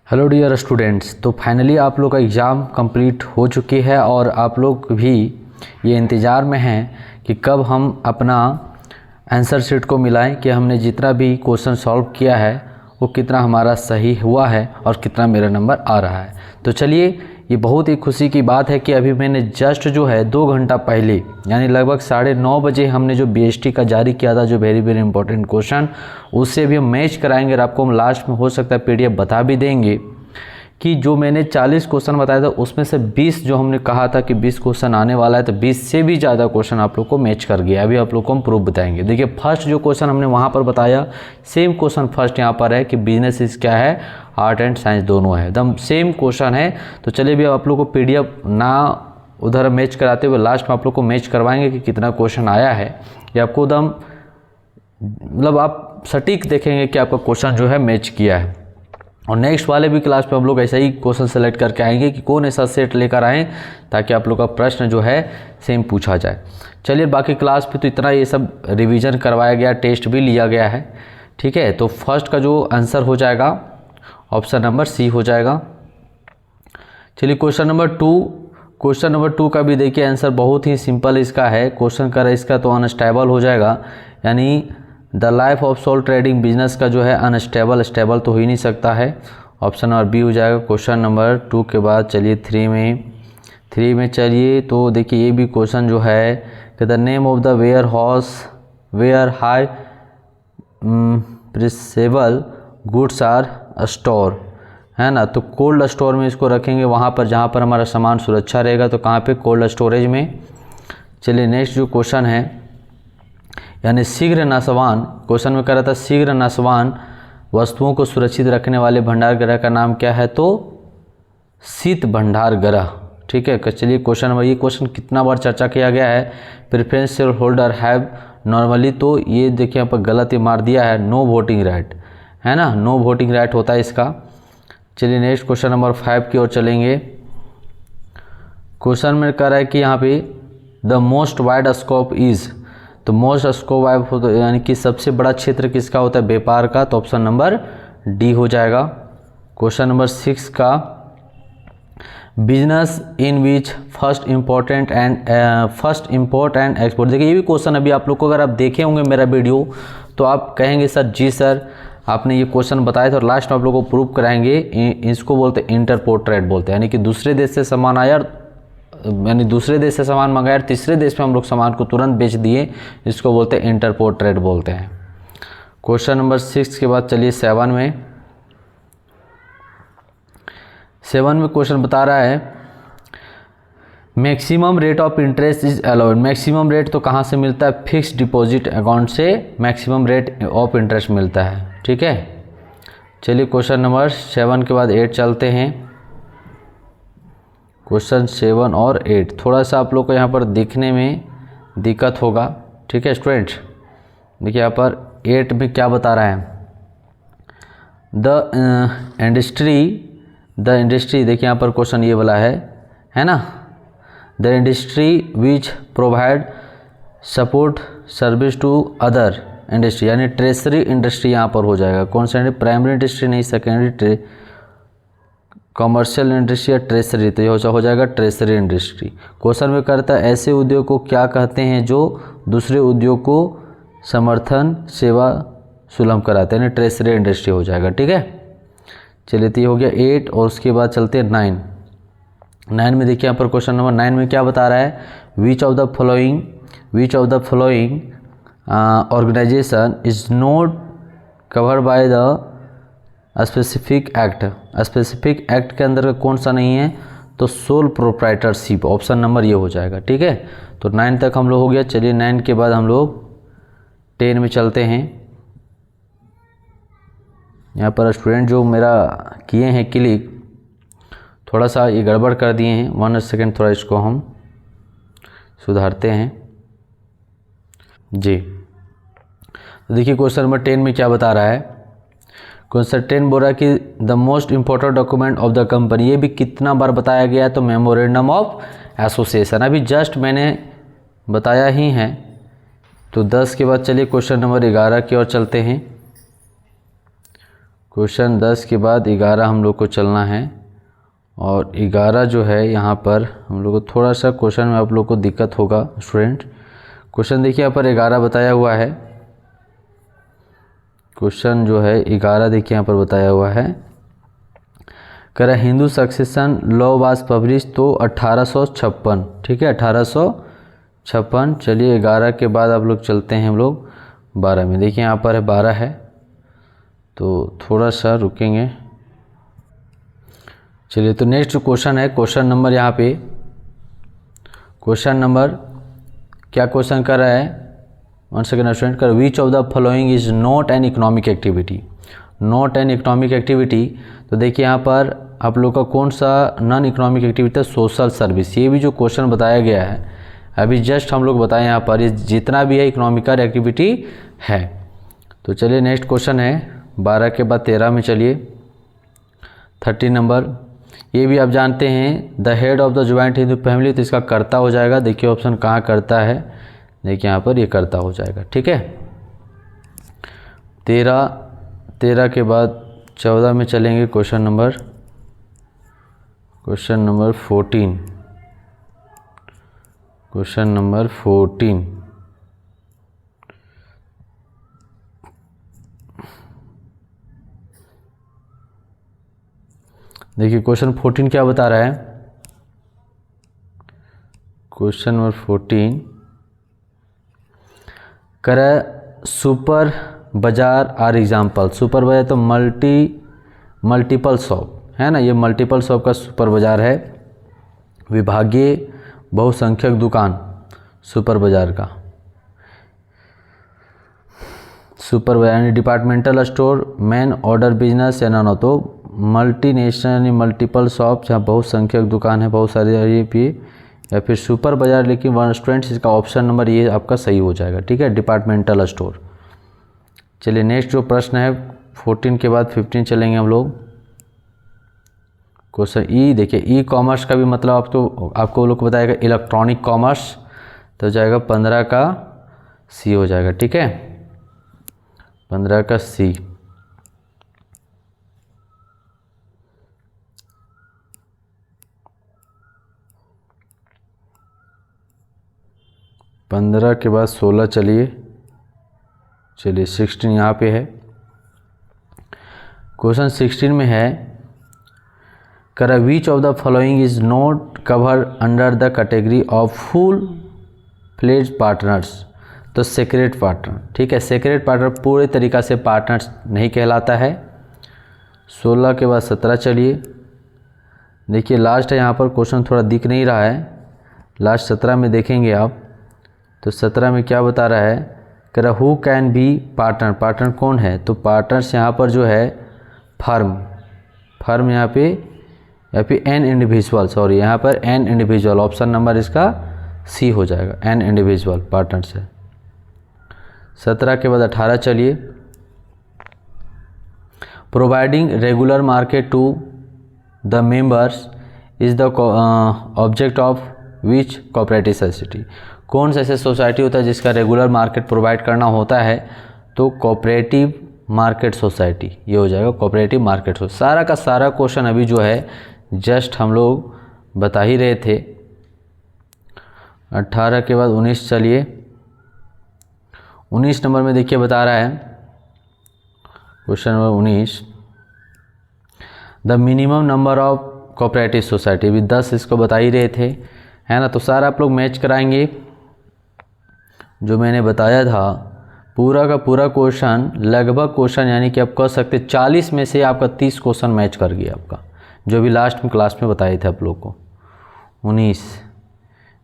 Hello dear students, तो finally आप लोग का एग्ज़ाम कंप्लीट हो चुकी है और आप लोग भी ये इंतज़ार में हैं कि कब हम अपना आंसर शीट को मिलाएं कि हमने जितना भी क्वेश्चन सॉल्व किया है वो कितना हमारा सही हुआ है और कितना मेरा नंबर आ रहा है। तो चलिए, ये बहुत ही खुशी की बात है कि अभी मैंने जस्ट जो है 2 घंटा पहले यानी लगभग 9:30 बजे हमने जो बीएसटी का जारी किया था, जो वेरी इंपॉर्टेंट क्वेश्चन, उससे भी हम मैच कराएंगे और आपको हम लास्ट में हो सकता है पीडीएफ बता भी देंगे कि जो मैंने 40 क्वेश्चन बताया था उसमें से 20 जो हमने कहा था कि 20 क्वेश्चन आने वाला है, तो 20 से भी ज़्यादा क्वेश्चन आप लोग को मैच कर गया। अभी आप लोग को हम प्रूफ बताएंगे। देखिए, फर्स्ट जो क्वेश्चन हमने वहाँ पर बताया, सेम क्वेश्चन फर्स्ट यहाँ पर है कि बिजनेस इज क्या है, आर्ट एंड साइंस दोनों है, एकदम सेम क्वेश्चन है। तो चलिए भी आप लोग को पीडीएफ ना उधर मैच कराते हुए लास्ट में आप लोग को मैच करवाएंगे कि कितना क्वेश्चन आया है। ये आपको एकदम मतलब आप सटीक देखेंगे कि आपका क्वेश्चन जो है मैच किया है। और नेक्स्ट वाले भी क्लास पे हम लोग ऐसा ही क्वेश्चन सेलेक्ट करके आएंगे कि कौन ऐसा सेट लेकर आएँ ताकि आप लोग का प्रश्न जो है सेम पूछा जाए। चलिए, बाकी क्लास पे तो इतना ये सब रिवीजन करवाया गया, टेस्ट भी लिया गया है, ठीक है। तो फर्स्ट का जो आंसर हो जाएगा ऑप्शन नंबर सी हो जाएगा। चलिए, क्वेश्चन नंबर टू का भी देखिए आंसर बहुत ही सिंपल इसका है। क्वेश्चन कर इसका तो अनस्टेबल हो जाएगा, यानी the life of sole trading business का जो है अनस्टेबल, स्टेबल तो हो ही नहीं सकता है। ऑप्शन नंबर बी हो जाएगा क्वेश्चन नंबर 2 के बाद। चलिए थ्री में चलिए, तो देखिए ये भी क्वेश्चन जो है कि the name of the warehouse where high perishable goods are store, है ना। तो कोल्ड स्टोर में इसको रखेंगे, वहाँ पर जहाँ पर हमारा सामान सुरक्षा रहेगा, तो कहाँ पे, कोल्ड स्टोरेज में। चलिए, नेक्स्ट जो क्वेश्चन है यानी शीघ्र नस्वान, क्वेश्चन में कह रहा था शीघ्र नस्वान वस्तुओं को सुरक्षित रखने वाले भंडार गृह का नाम क्या है, तो शीत भंडार गृह, ठीक है। चलिए क्वेश्चन नंबर, ये क्वेश्चन कितना बार चर्चा किया गया है, preference share holder have normally, तो ये देखिए यहाँ पर गलत ही मार दिया है, नो वोटिंग राइट, है ना, नो वोटिंग राइट होता है इसका। चलिए नेक्स्ट क्वेश्चन नंबर 5 की ओर चलेंगे। क्वेश्चन में कह रहा है कि यहाँ पे the most wide scope is, तो मोस्ट स्कोप वाइड हो, यानी कि सबसे बड़ा क्षेत्र किसका होता है, व्यापार का, तो ऑप्शन नंबर डी हो जाएगा। क्वेश्चन नंबर 6 का, business in which first import and export, देखिए ये भी क्वेश्चन अभी आप लोग को, अगर आप देखे होंगे मेरा वीडियो तो आप कहेंगे सर जी सर आपने ये क्वेश्चन बताया था, और लास्ट में आप लोग को प्रूव कराएंगे। इसको बोलते हैं इंटरपोर्ट ट्रेड बोलते हैं, यानी कि दूसरे देश से सामान आया, यानी दूसरे देश से सामान मंगाया, तीसरे देश में हम लोग सामान को तुरंत बेच दिए, इसको बोलते हैं इंटरपोर्ट ट्रेड बोलते हैं। क्वेश्चन नंबर 6 के बाद चलिए 7 में क्वेश्चन बता रहा है maximum rate of interest is allowed. Maximum rate तो कहाँ से मिलता है, फिक्स डिपॉजिट अकाउंट से मैक्सिमम रेट ऑफ इंटरेस्ट मिलता है, ठीक है। चलिए क्वेश्चन नंबर 7 के बाद 8 चलते हैं। क्वेश्चन 7 और 8 थोड़ा सा आप लोग को यहाँ पर दिखने में दिक्कत होगा, ठीक है स्टूडेंट्स। देखिए यहाँ पर 8 में क्या बता रहा है, द इंडस्ट्री, देखिए यहाँ पर क्वेश्चन ये वाला है ना, the industry which provide support service to other industry, यानी ट्रेसरी इंडस्ट्री यहाँ पर हो जाएगा। कौन सा, प्राइमरी इंडस्ट्री नहीं, सेकेंडरी, कमर्शियल इंडस्ट्री या ट्रेसरी, तो ये हो जाएगा ट्रेसरी इंडस्ट्री। क्वेश्चन में करता है ऐसे उद्योग को क्या कहते हैं जो दूसरे उद्योग को समर्थन सेवा सुलभ कराते हैं, यानी ट्रेसरी इंडस्ट्री हो जाएगा, ठीक है। चलिए तो ये हो गया 8 और उसके बाद चलते हैं 9 में। देखिए यहाँ पर क्वेश्चन नंबर 9 में क्या बता रहा है, which of the following organisation is not covered by the specific act. Specific act के अंदर कौन सा नहीं है, तो सोल प्रोप्राइटरशिप, ऑप्शन नंबर ये हो जाएगा, ठीक है। तो 9 तक हम लोग हो गया। चलिए 9 के बाद हम लोग 10 में चलते हैं। यहाँ पर स्टूडेंट जो मेरा किए हैं क्लिक, थोड़ा सा ये गड़बड़ कर दिए हैं, 1 सेकेंड, थोड़ा इसको हम सुधारते हैं जी। तो देखिए क्वेश्चन नंबर 10 में क्या बता रहा है, क्वेश्चन 10 बोल रहा है कि the most important document of the company, ये भी कितना बार बताया गया है, तो मेमोरेंडम ऑफ एसोसिएशन, अभी जस्ट मैंने बताया ही है। तो 10 के बाद चलिए क्वेश्चन नंबर 11 की ओर चलते हैं। क्वेश्चन 10 के बाद 11 हम लोग को चलना है, और 11 जो है यहाँ पर हम लोग को थोड़ा सा क्वेश्चन में आप लोग को दिक्कत होगा स्टूडेंट। क्वेश्चन देखिए यहाँ पर 11 बताया हुआ है, क्वेश्चन जो है 11 देखिए यहाँ पर बताया हुआ है। कह रहा Hindu succession law was publish तो 1856, ठीक है 1856। चलिए 11 के बाद आप लोग चलते हैं हम लोग 12 में। देखिए यहाँ पर है 12 है, तो थोड़ा सा रुकेंगे। चलिए तो नेक्स्ट क्वेश्चन है, क्वेश्चन नंबर यहाँ पे क्वेश्चन नंबर क्या क्वेश्चन कर रहा है, वन सेकेंड स्टूडेंट। कर which of the following is not an economic activity, not an economic activity. तो देखिए यहाँ पर आप लोग का कौन सा नॉन इकोनॉमिक एक्टिविटी है, सोशल सर्विस। ये भी जो क्वेश्चन बताया गया है अभी जस्ट हम लोग बताएं यहाँ पर, ये जितना भी है इकोनॉमिकल एक्टिविटी है। तो चलिए नेक्स्ट क्वेश्चन है 12 के बाद 13 में चलिए 30 नंबर। ये भी आप जानते हैं the head of the joint Hindu family, तो इसका कर्ता हो जाएगा। देखिए ऑप्शन कहाँ करता है, देखिए यहाँ पर ये कर्ता हो जाएगा, ठीक है। 13 के बाद 14 में चलेंगे, क्वेश्चन नंबर 14, क्वेश्चन नंबर 14। देखिए क्वेश्चन 14 क्या बता रहा है, क्वेश्चन नंबर 14 करे सुपर बाजार आर एग्जाम्पल। सुपर बाजार तो मल्टीपल शॉप है ना, ये मल्टीपल शॉप का सुपर बाजार है। विभागीय बहुसंख्यक दुकान सुपर बाजार का, सुपर बाजार यानी departmental store, man order business या ना, तो मल्टीनेशनल यानी मल्टीपल शॉप जहाँ बहुसंख्यक दुकान है, बहुत सारे ये भी, या फिर सुपर बाजार। लेकिन वन स्टूडेंट्स इसका ऑप्शन नंबर ये आपका सही हो जाएगा, ठीक है, डिपार्टमेंटल स्टोर। चलिए नेक्स्ट जो प्रश्न है 14 के बाद 15 चलेंगे हम लोग। क्वेश्चन ई देखिए, ई कॉमर्स का भी मतलब आपको लोग को बताएगा इलेक्ट्रॉनिक कॉमर्स, तो जाएगा 15 का सी हो जाएगा, ठीक है 15 का सी। पंद्रह के बाद 16 चलिए 16 यहाँ पे है। क्वेश्चन 16 में है करा which of the following is not cover under the category of full fledge partners. तो सेक्रेट पार्टनर, ठीक है, सेक्रेट पार्टनर पूरे तरीक़ा से पार्टनर्स नहीं कहलाता है। 16 के बाद 17 चलिए। देखिए लास्ट है, यहाँ पर क्वेश्चन थोड़ा दिख नहीं रहा है, लास्ट 17 में देखेंगे आप। तो 17 में क्या बता रहा है, कह रहा who can be partner, partner कौन है। तो पार्टनर्स यहाँ पर जो है फर्म यहाँ पे एन इंडिविजुअल, सॉरी यहाँ पर एन इंडिविजुअल, ऑप्शन नंबर इसका सी हो जाएगा, एन इंडिविजुअल पार्टनर्स है। 17 के बाद 18 चलिए। Providing regular market to the members is the object of which cooperative society. कौन सा ऐसे सोसाइटी होता है जिसका रेगुलर मार्केट प्रोवाइड करना होता है, तो कोऑपरेटिव मार्केट सोसाइटी, ये हो जाएगा कोऑपरेटिव मार्केट सोसाइटी। सारा का सारा क्वेश्चन अभी जो है जस्ट हम लोग बता ही रहे थे। 18 के बाद 19 चलिए। 19 नंबर में देखिए बता रहा है question number 19, the minimum number of cooperative society. अभी 10 इसको बता ही रहे थे, है ना। तो सारा आप लोग मैच कराएंगे जो मैंने बताया था, पूरा का पूरा क्वेश्चन लगभग क्वेश्चन यानी कि आप कह सकते 40 में से आपका 30 क्वेश्चन मैच कर गया आपका, जो भी लास्ट में क्लास में बताए थे आप लोग को। 19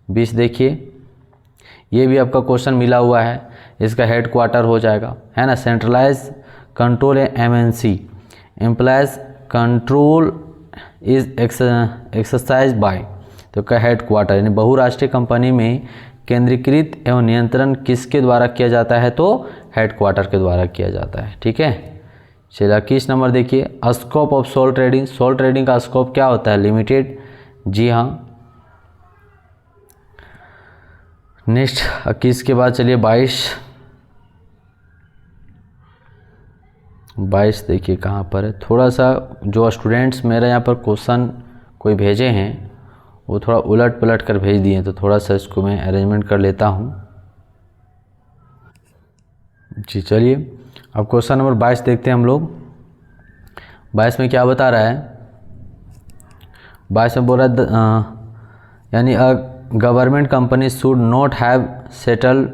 20 देखिए, ये भी आपका क्वेश्चन मिला हुआ है, इसका हेड क्वार्टर हो जाएगा, है ना। Centralise control MNC, employees control is exercise by, तो का हेड क्वार्टर यानी बहुराष्ट्रीय कंपनी में केंद्रीकृत एवं नियंत्रण किसके द्वारा किया जाता है, तो हेड क्वार्टर के द्वारा किया जाता है, ठीक है। चलिए 21 नंबर देखिए, scope of sole trading. Sole trading का स्कोप क्या होता है, लिमिटेड, जी हाँ। नेक्स्ट 21 के बाद चलिए 22 22 देखिए कहाँ पर है। थोड़ा सा जो स्टूडेंट्स मेरे यहाँ पर क्वेश्चन कोई भेजे हैं वो थोड़ा उलट पलट कर भेज दिए, तो थोड़ा सा इसको मैं अरेंजमेंट कर लेता हूँ जी। चलिए अब क्वेश्चन नंबर 22 देखते हैं हम लोग। 22 में क्या बता रहा है, 22 में बोल रहा है यानी a government company should not have settle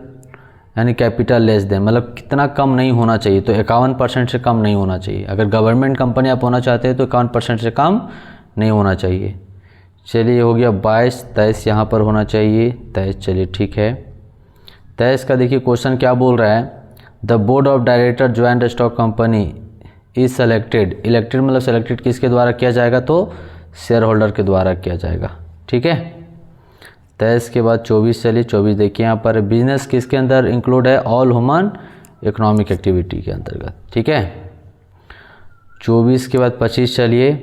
यानी कैपिटल लेस देन, मतलब कितना कम नहीं होना चाहिए, तो 51% से कम नहीं होना चाहिए। अगर गवर्नमेंट कंपनी आप होना चाहते हैं तो 51% से कम नहीं होना चाहिए। चलिए हो गया 22, 23 यहाँ पर होना चाहिए 23। चलिए ठीक है 23 का देखिए क्वेश्चन क्या बोल रहा है, the board of director joint stock company is selected, elected मतलब सेलेक्टेड किसके द्वारा किया जाएगा, तो शेयर होल्डर के द्वारा किया जाएगा। ठीक है 23 के बाद 24। चलिए 24 देखिए यहाँ पर बिजनेस किसके अंदर इंक्लूड है, ऑल ह्यूमन इकोनॉमिक एक्टिविटी के अंतर्गत। ठीक है 24 के बाद 25। चलिए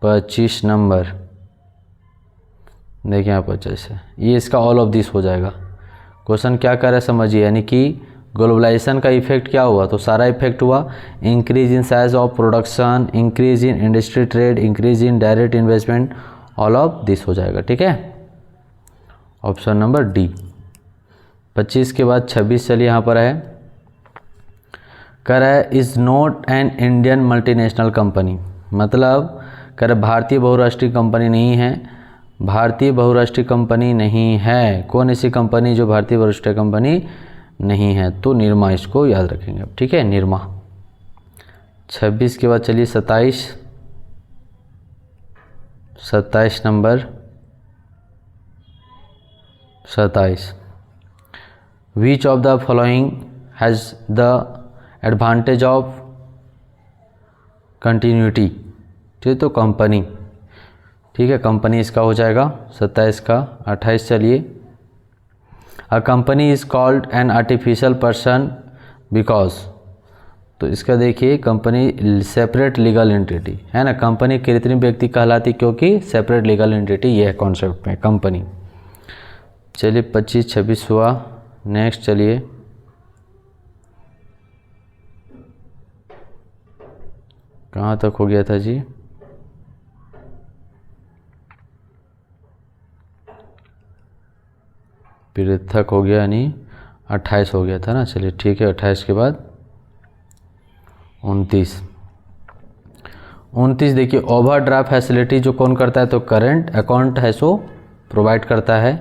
25 नंबर देखिए यहाँ 25 है, ये इसका ऑल ऑफ दिस हो जाएगा। क्वेश्चन क्या कर रहा है समझिए, यानी कि ग्लोबलाइजेशन का इफेक्ट क्या हुआ, तो सारा इफेक्ट हुआ। Increase in size of production, increase in industry trade, increase in direct investment, all of this हो जाएगा। ठीक है ऑप्शन नंबर डी। 25 के बाद 26। चलिए यहाँ पर है कह रहा है is not an Indian multinational company, मतलब कह रहा भारतीय बहुराष्ट्रीय कंपनी नहीं है, भारतीय बहुराष्ट्रीय कंपनी नहीं है। कौन ऐसी कंपनी जो भारतीय बहुराष्ट्रीय कंपनी नहीं है, तो निरमा, इसको याद रखेंगे अब। ठीक है निरमा। 26 के बाद चलिए 27, 27 number 27, which of the following has the advantage of continuity, ठीक तो कंपनी। ठीक है कंपनी इसका हो जाएगा 27 का। 28 चलिए a company is called an artificial person because, तो इसका देखिए कंपनी सेपरेट लीगल एंटिटी है ना, कंपनी कृत्रिम व्यक्ति कहलाती क्योंकि सेपरेट लीगल एंटिटी ये है कॉन्सेप्ट में कंपनी। चलिए 25 26 हुआ। नेक्स्ट चलिए कहाँ तक हो गया था जी, पृथक हो गया यानी 28 हो गया था ना। चलिए ठीक है 28 के बाद 29। 29 देखिए ओवरड्राफ्ट फैसिलिटी जो कौन करता है, तो करंट अकाउंट है सो प्रोवाइड करता है।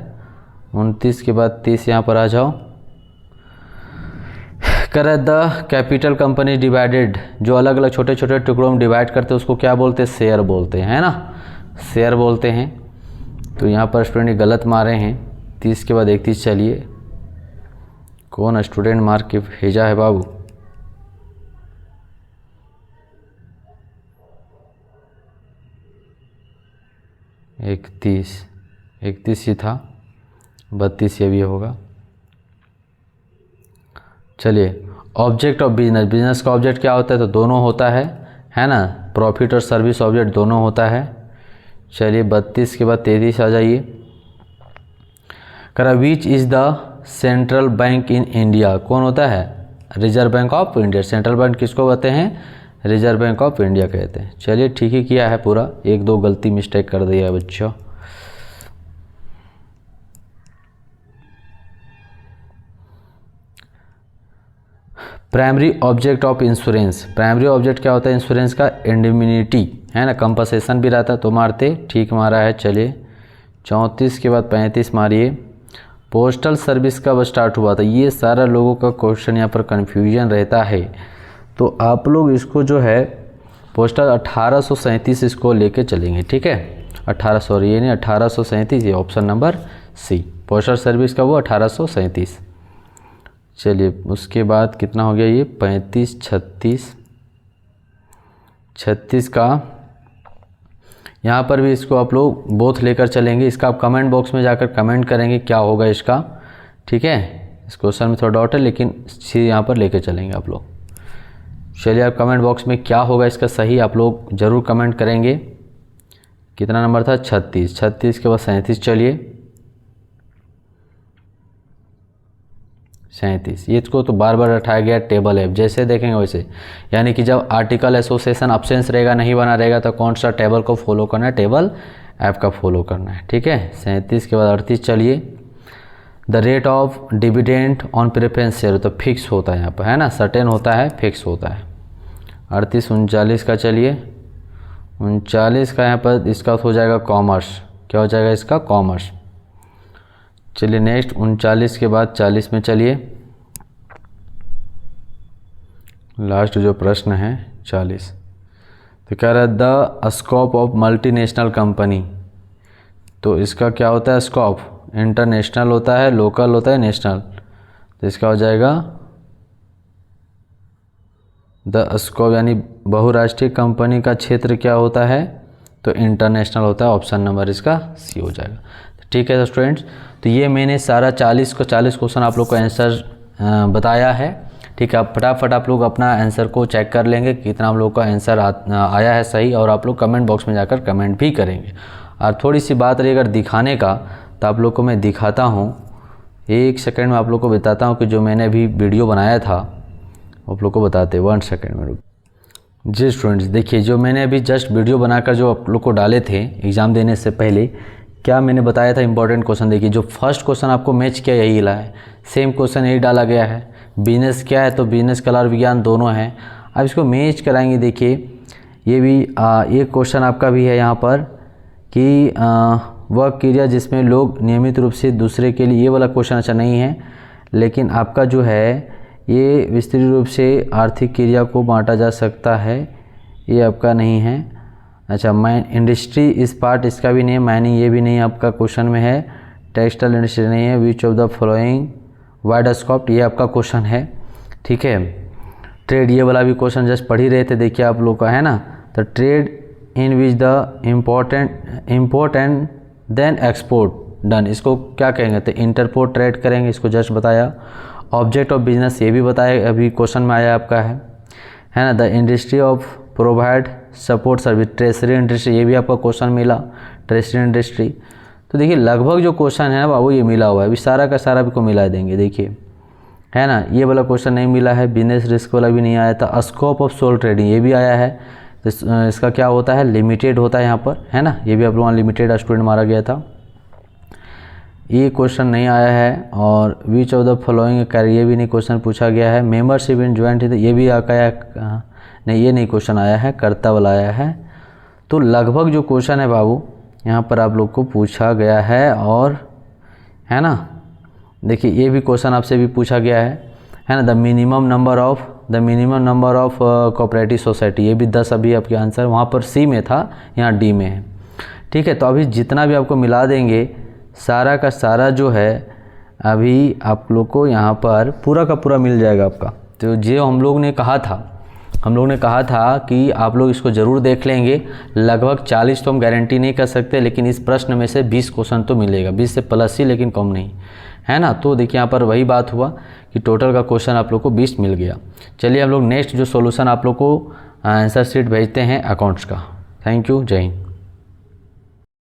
29 के बाद 30 यहाँ पर आ जाओ। कर द कैपिटल कंपनी डिवाइडेड, जो अलग अलग छोटे छोटे टुकड़ों में डिवाइड करते हैं उसको क्या बोलते हैं, शेयर बोलते हैं, है ना, शेयर बोलते हैं। तो यहाँ पर स्टूडेंट गलत मारे हैं। 30 के बाद 31। चलिए कौन स्टूडेंट मार के भेजा है बाबू, इकतीस 31 ही था, 32 ये भी होगा। चलिए ऑब्जेक्ट ऑफ बिजनेस, बिजनेस का ऑब्जेक्ट क्या होता है, तो दोनों होता है ना, प्रॉफिट और सर्विस ऑब्जेक्ट दोनों होता है। चलिए 32 के बाद 33 आ जाइए। करा which is the central bank in India, कौन होता है, reserve bank of India. Central bank किसको कहते हैं, रिजर्व बैंक ऑफ इंडिया कहते हैं। चलिए ठीक ही किया है पूरा, एक दो गलती मिस्टेक कर दिया है बच्चों। Primary object of insurance, primary object क्या होता है इंश्योरेंस का, इंडिमिनिटी है ना, कंपनसेशन भी रहता है, तो मारते ठीक मारा है। चलिए 34 के बाद 35 मारिए। पोस्टल सर्विस कब स्टार्ट हुआ था, ये सारा लोगों का क्वेश्चन यहाँ पर कन्फ्यूजन रहता है, तो आप लोग इसको जो है पोस्टल 1837 इसको लेके चलेंगे। ठीक है 1800 ये नहीं 1837, ये option number C, postal service का वो 1837। चलिए उसके बाद कितना हो गया ये 35 36, 36 का यहाँ पर भी इसको आप लोग बोथ लेकर चलेंगे। इसका आप कमेंट बॉक्स में जाकर कमेंट करेंगे क्या होगा इसका। ठीक है इस क्वेश्चन में थोड़ा डाउट है लेकिन सी यहाँ पर लेकर चलेंगे आप लोग। चलिए आप कमेंट बॉक्स में क्या होगा इसका सही आप लोग ज़रूर कमेंट करेंगे। कितना नंबर था 36, 36 के बाद 37। चलिए 37। ये इसको तो बार बार रटाया गया टेबल ऐप, जैसे देखेंगे वैसे, यानी कि जब आर्टिकल एसोसिएशन अब्सेंस रहेगा, नहीं बना रहेगा, तो कौन सा टेबल को फॉलो करना है, टेबल ऐप का फॉलो करना है। ठीक है, 37 के बाद 38 चलिए। The rate of dividend on preference share, तो फिक्स होता है यहाँ पर, है ना, सर्टेन होता है, फिक्स होता है। 38 39 का चलिए। 39 का यहाँ पर इसका हो जाएगा कॉमर्स, क्या हो जाएगा इसका, कॉमर्स। चलिए नेक्स्ट 39 के बाद 40 में चलिए, लास्ट जो प्रश्न है 40। तो कह रहा है the scope of multinational company, तो इसका क्या होता है स्कोप, इंटरनेशनल होता है, लोकल होता है, नेशनल, तो इसका हो जाएगा द स्कोप, यानी बहुराष्ट्रीय कंपनी का क्षेत्र क्या होता है, तो इंटरनेशनल होता है। ऑप्शन नंबर इसका सी हो जाएगा। ठीक है स्टूडेंट्स, तो ये मैंने सारा 40 क्वेश्चन आप लोग को आंसर बताया है। ठीक है, आप फटाफट आप लोग अपना आंसर को चेक कर लेंगे कितना आप लोग का आंसर आया है सही, और आप लोग कमेंट बॉक्स में जाकर कमेंट भी करेंगे। और थोड़ी सी बात रही अगर दिखाने का, तो आप लोग को मैं दिखाता हूँ, 1 सेकंड में आप लोग को बताता हूँ कि जो मैंने अभी वीडियो बनाया था, आप लोग को बताते, 1 सेकंड में रुक। जी स्टूडेंट्स, देखिए जो मैंने अभी जस्ट वीडियो बनाकर जो आप लोग को डाले थे एग्ज़ाम देने से पहले, क्या मैंने बताया था इंपॉर्टेंट क्वेश्चन। देखिए जो फर्स्ट क्वेश्चन आपको मैच किया यही हिला है, सेम क्वेश्चन यही डाला गया है। बिजनेस क्या है, तो बिजनेस कला और विज्ञान दोनों हैं। अब इसको मैच कराएंगे। देखिए ये भी एक क्वेश्चन आपका भी है यहाँ पर कि वह क्रिया जिसमें लोग नियमित रूप से दूसरे के लिए, ये वाला क्वेश्चन अच्छा नहीं है, लेकिन आपका जो है ये विस्तृत रूप से आर्थिक क्रिया को बांटा जा सकता है, ये आपका नहीं है। अच्छा, माइन इंडस्ट्री इस पार्ट, इसका भी नहीं है। माइनिंग, ये भी नहीं आपका क्वेश्चन में है। टेक्सटाइल इंडस्ट्री नहीं है। Which of the following wide scope, ये आपका क्वेश्चन है। ठीक है, ट्रेड, ये वाला भी क्वेश्चन जस्ट पढ़ ही रहे थे, देखिए आप लोग का, है ना। तो trade in which the import and then export done, इसको क्या कहेंगे, तो इंटरपोर्ट ट्रेड करेंगे, इसको जस्ट बताया। ऑब्जेक्ट ऑफ बिजनेस, ये भी बताया, अभी क्वेश्चन में आया आपका है ना। The industry of provide support service, treasury industry, ये भी आपका क्वेश्चन मिला, ट्रेजरी इंडस्ट्री। तो देखिए लगभग जो क्वेश्चन है ना बाबू ये मिला हुआ है, अभी सारा का सारा भी को मिला देंगे, देखिए, है ना। ये वाला क्वेश्चन नहीं मिला है, बिजनेस रिस्क वाला भी नहीं आया था। स्कोप ऑफ सोल ट्रेडिंग, ये भी आया है, तो इसका क्या होता है, लिमिटेड होता है यहाँ पर, है ना। ये भी आप लोगों लिमिटेड स्टूडेंट मारा गया था, ये क्वेश्चन नहीं आया है। और which of the following carrier, ये भी नहीं क्वेश्चन पूछा गया है। मेंबरशिप इन ज्वाइंट, ये भी आया नहीं, ये नहीं क्वेश्चन आया है, कर्ता वाला आया है। तो लगभग जो क्वेश्चन है बाबू यहाँ पर आप लोग को पूछा गया है, और है ना। देखिए ये भी क्वेश्चन आपसे भी पूछा गया है ना। The minimum number of cooperative society, ये भी 10 अभी आपके आंसर वहाँ पर सी में था, यहाँ डी में है। ठीक है, तो अभी जितना भी आपको मिला देंगे सारा का सारा जो है अभी आप लोग को यहाँ पर पूरा का पूरा मिल जाएगा आपका। तो जो हम लोग ने कहा था कि आप लोग इसको ज़रूर देख लेंगे। लगभग 40 तो हम गारंटी नहीं कर सकते, लेकिन इस प्रश्न में से 20 क्वेश्चन तो मिलेगा, 20 से प्लस ही, लेकिन कम नहीं, है ना। तो देखिए यहाँ पर वही बात हुआ कि टोटल का क्वेश्चन आप लोग को 20 मिल गया। चलिए हम लोग नेक्स्ट जो सॉल्यूशन आप लोग को आंसर शीट भेजते हैं अकाउंट्स का। थैंक यू, जय हिंद।